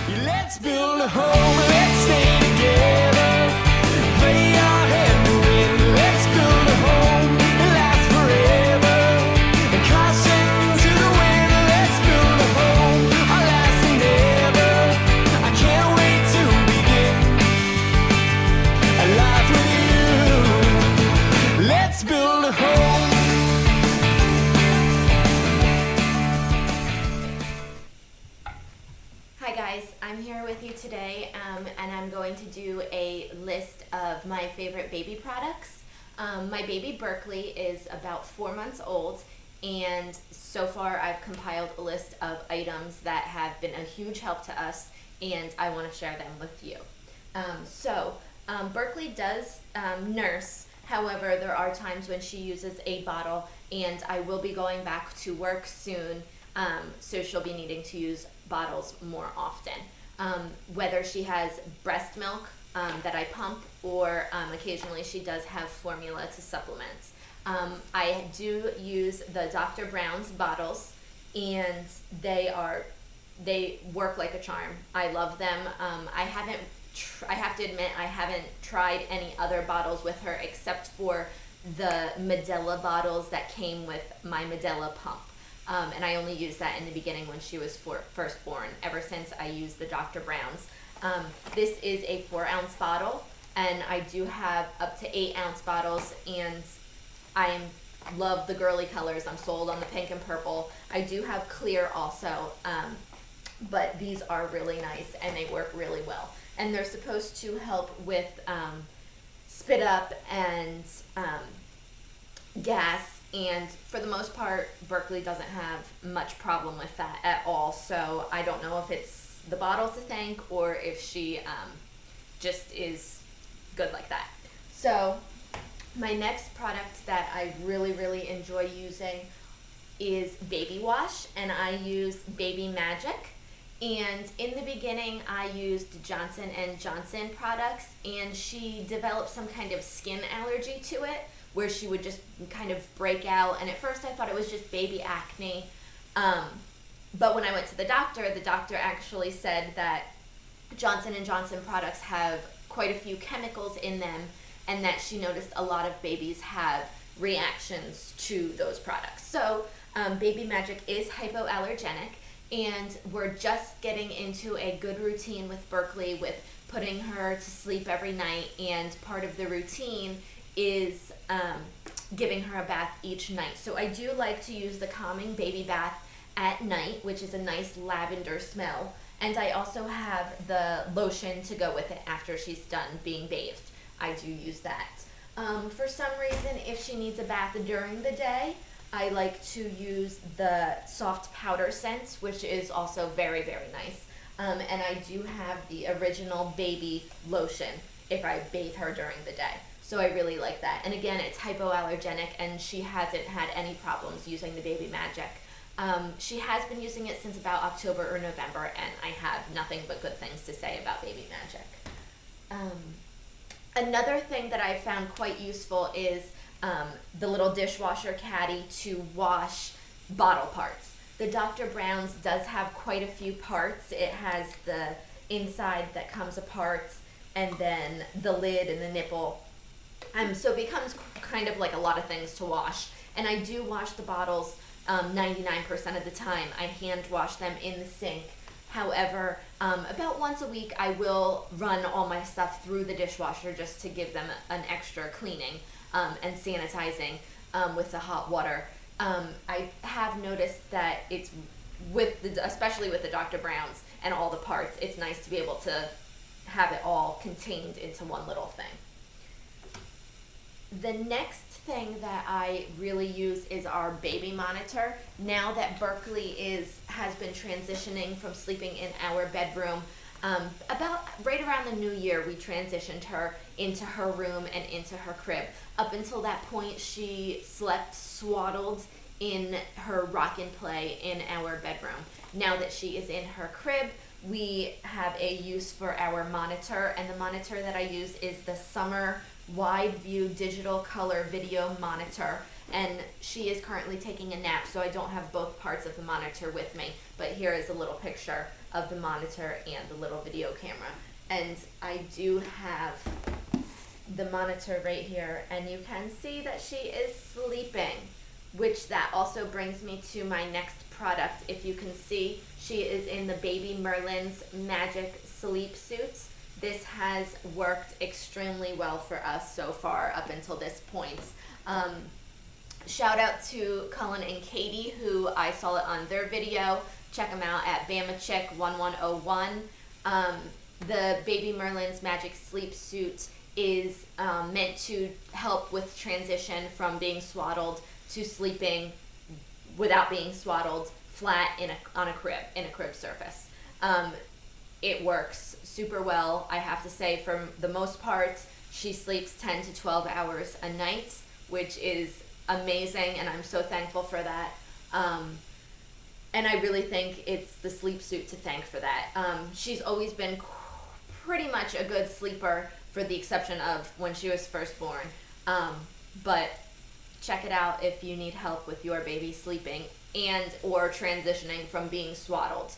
Let's build a home, let's stay together. Play our hand to win. Let's build a home that lasts forever. And caution to the wind. Let's build a home, our last endeavor. I can't wait to begin a life with you. Let's build a home. Hi guys, I'm here with you today and I'm going to do a list of my favorite baby products. My baby Berkeley is about 4 months old, and so far I've compiled a list of items that have been a huge help to us, and I want to share them with you. Berkeley does nurse. However, there are times when she uses a bottle, and I will be going back to work soon, so she'll be needing to use bottles more often. Whether she has breast milk that I pump, or occasionally she does have formula to supplement. I do use the Dr. Brown's bottles, and they work like a charm. I love them. I have to admit, I haven't tried any other bottles with her except for the Medela bottles that came with my Medela pump. And I only used that in the beginning when she was first born. Ever since, I used the Dr. Brown's. This is a 4-ounce bottle, and I do have up to 8-ounce bottles, and I love the girly colors. I'm sold on the pink and purple. I do have clear also, but these are really nice and they work really well. And they're supposed to help with spit up and gas. And for the most part, Berkeley doesn't have much problem with that at all. So I don't know if it's the bottle to thank or if she just is good like that. So my next product that I really, really enjoy using is Baby Wash, and I use Baby Magic. And in the beginning, I used Johnson & Johnson products, and she developed some kind of skin allergy to it, where she would just kind of break out. And at first I thought it was just baby acne. But when I went to the doctor actually said that Johnson & Johnson products have quite a few chemicals in them, and that she noticed a lot of babies have reactions to those products. So Baby Magic is hypoallergenic, and we're just getting into a good routine with Berkeley, with putting her to sleep every night, and part of the routine is giving her a bath each night. So I do like to use the calming baby bath at night, which is a nice lavender smell. And I also have the lotion to go with it after she's done being bathed. I do use that. For some reason, if she needs a bath during the day, I like to use the soft powder scent, which is also very, very nice. And I do have the original baby lotion if I bathe her during the day. So I really like that. And again, it's hypoallergenic, and she hasn't had any problems using the Baby Magic. She has been using it since about October or November, and I have nothing but good things to say about Baby Magic. Another thing that I found quite useful is the little dishwasher caddy to wash bottle parts. The Dr. Brown's does have quite a few parts. It has the inside that comes apart, and then the lid and the nipple. So it becomes kind of like a lot of things to wash. And I do wash the bottles 99% of the time. I hand wash them in the sink. However, about once a week, I will run all my stuff through the dishwasher just to give them an extra cleaning and sanitizing with the hot water. I have noticed that it's especially with the Dr. Brown's and all the parts, it's nice to be able to have it all contained into one little thing. The next thing that I really use is our baby monitor. Now that Berkeley has been transitioning from sleeping in our bedroom, about right around the new year, we transitioned her into her room and into her crib. Up until that point, she slept swaddled in her rock and play in our bedroom. Now that she is in her crib, we have a use for our monitor, and the monitor that I use is the Summer Wide View Digital Color Video Monitor, and she is currently taking a nap, so I don't have both parts of the monitor with me, but here is a little picture of the monitor and the little video camera. And I do have the monitor right here, and you can see that she is sleeping, which that also brings me to my next product. If you can see, she is in the Baby Merlin's Magic Sleep Suits. This has worked extremely well for us so far up until this point. Shout out to Cullen and Katie, who I saw it on their video. Check them out at BamaChick1101. The Baby Merlin's Magic Sleep Suit is meant to help with transition from being swaddled to sleeping without being swaddled flat on a crib surface. It works super well. I have to say, for the most part, she sleeps 10 to 12 hours a night, which is amazing, and I'm so thankful for that. And I really think it's the sleep suit to thank for that. She's always been pretty much a good sleeper, for the exception of when she was first born. But check it out if you need help with your baby sleeping and or transitioning from being swaddled,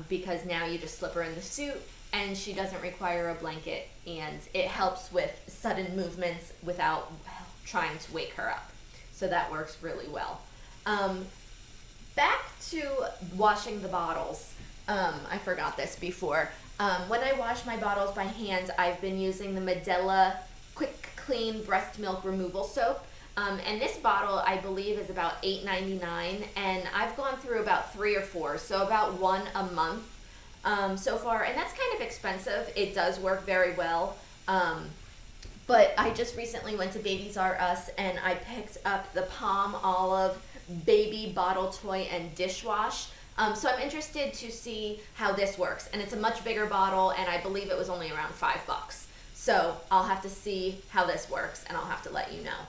because now you just slip her in the suit and she doesn't require a blanket, and it helps with sudden movements without trying to wake her up. So that works really well. Back to washing the bottles. I forgot this before. When I wash my bottles by hand, I've been using the Medela Quick Clean Breast Milk Removal Soap. And this bottle, I believe, is about $8.99, and I've gone through about 3 or 4, so about 1 a month so far, and that's kind of expensive. It does work very well. But I just recently went to Babies R Us, and I picked up the Palm Olive Baby Bottle Toy and Dishwash. So I'm interested to see how this works. And it's a much bigger bottle, and I believe it was only around $5. So I'll have to see how this works, and I'll have to let you know.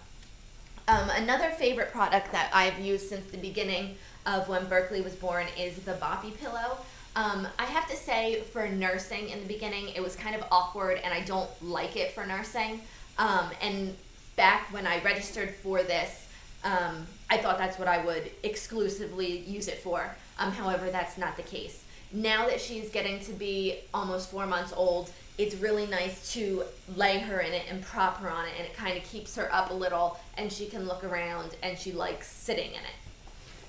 Another favorite product that I've used since the beginning of when Berkeley was born is the Boppy Pillow. I have to say, for nursing in the beginning, it was kind of awkward, and I don't like it for nursing. And back when I registered for this, I thought that's what I would exclusively use it for. However, that's not the case. Now that she's getting to be almost 4 months old, it's really nice to lay her in it and prop her on it, and it kind of keeps her up a little, and she can look around, and she likes sitting in it.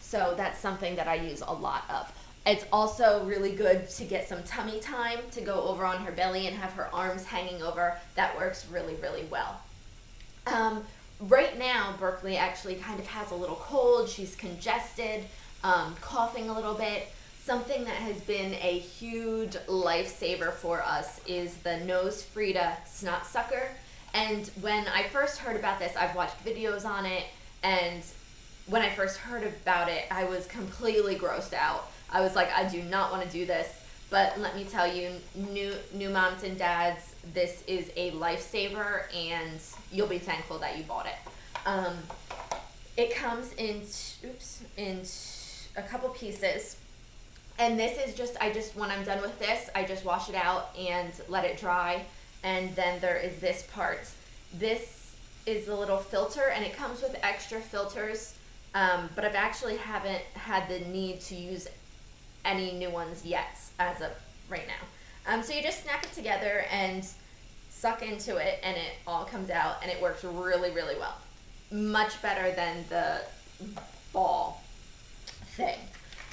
So that's something that I use a lot of. It's also really good to get some tummy time, to go over on her belly and have her arms hanging over. That works really, really well. Right now, Berkeley actually kind of has a little cold. She's congested, coughing a little bit. Something that has been a huge lifesaver for us is the Nose Frida Snot Sucker. And when I first heard about this, I've watched videos on it, and when I first heard about it, I was completely grossed out. I was like, I do not want to do this. But let me tell you, new moms and dads, this is a lifesaver, and you'll be thankful that you bought it. It comes in a couple pieces. And this is just, when I'm done with this, I just wash it out and let it dry. And then there is this part. This is a little filter, and it comes with extra filters. But I've actually haven't had the need to use any new ones yet as of right now. So you just snap it together and suck into it, and it all comes out, and it works really, really well. Much better than the ball thing.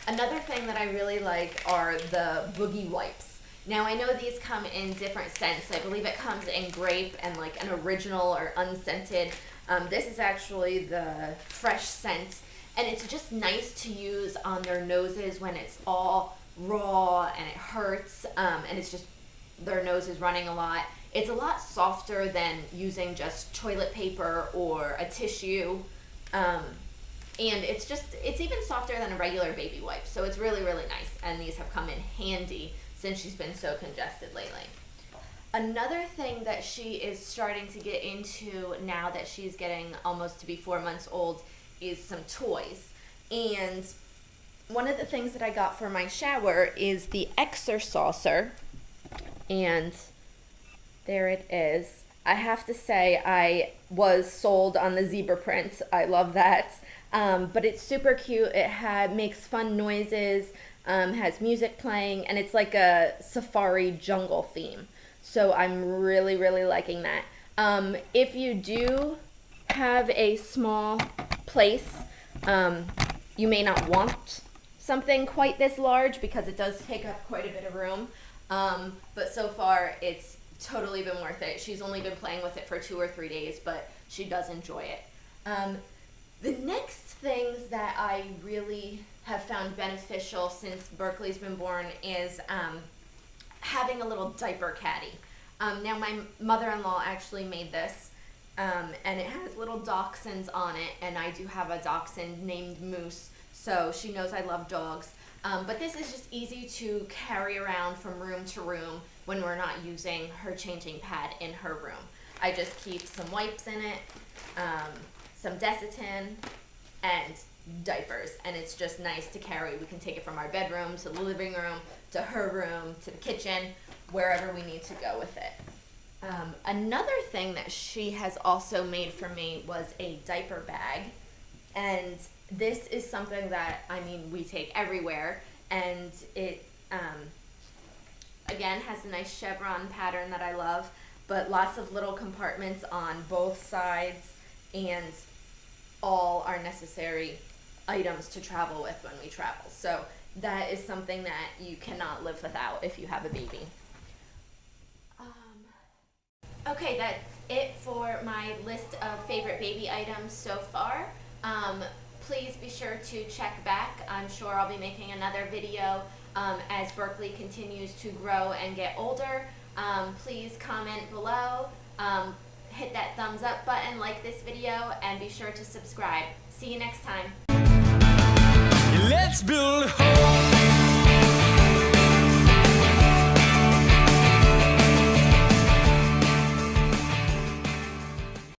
Another thing that I really like are the Boogie Wipes. Now, I know these come in different scents. I believe it comes in grape and like an original or unscented. This is actually the fresh scent, and it's just nice to use on their noses when it's all raw and it hurts, and it's just their nose is running a lot. It's a lot softer than using just toilet paper or a tissue. And it's even softer than a regular baby wipe. So it's really, really nice. And these have come in handy since she's been so congested lately. Another thing that she is starting to get into now that she's getting almost to be 4 months old is some toys. And one of the things that I got for my shower is the Exer-Saucer. And there it is. I have to say, I was sold on the zebra print. I love that. But it's super cute. It makes fun noises. has music playing, and it's like a safari jungle theme. So I'm really, really liking that. If you do have a small place, you may not want something quite this large because it does take up quite a bit of room. But so far, it's totally been worth it. She's only been playing with it for 2 or 3 days, but she does enjoy it. The next things that I really have found beneficial since Berkeley's been born is having a little diaper caddy. Now my mother-in-law actually made this, and it has little dachshunds on it, and I do have a dachshund named Moose, so she knows I love dogs. But this is just easy to carry around from room to room when we're not using her changing pad in her room. I just keep some wipes in it, some Desitin, and diapers, and it's just nice to carry. We can take it from our bedroom to the living room to her room to the kitchen, wherever we need to go with it. Another thing that she has also made for me was a diaper bag, and this is something that, I mean, we take everywhere, and it again has a nice chevron pattern that I love, but lots of little compartments on both sides, and all our necessary items to travel with when we travel. So that is something that you cannot live without if you have a baby. Okay, that's it for my list of favorite baby items so far. Please be sure to check back. I'm sure I'll be making another video as Berkeley continues to grow and get older. Please comment below, hit that thumbs up button, like this video, and be sure to subscribe. See you next time. Let's build a home.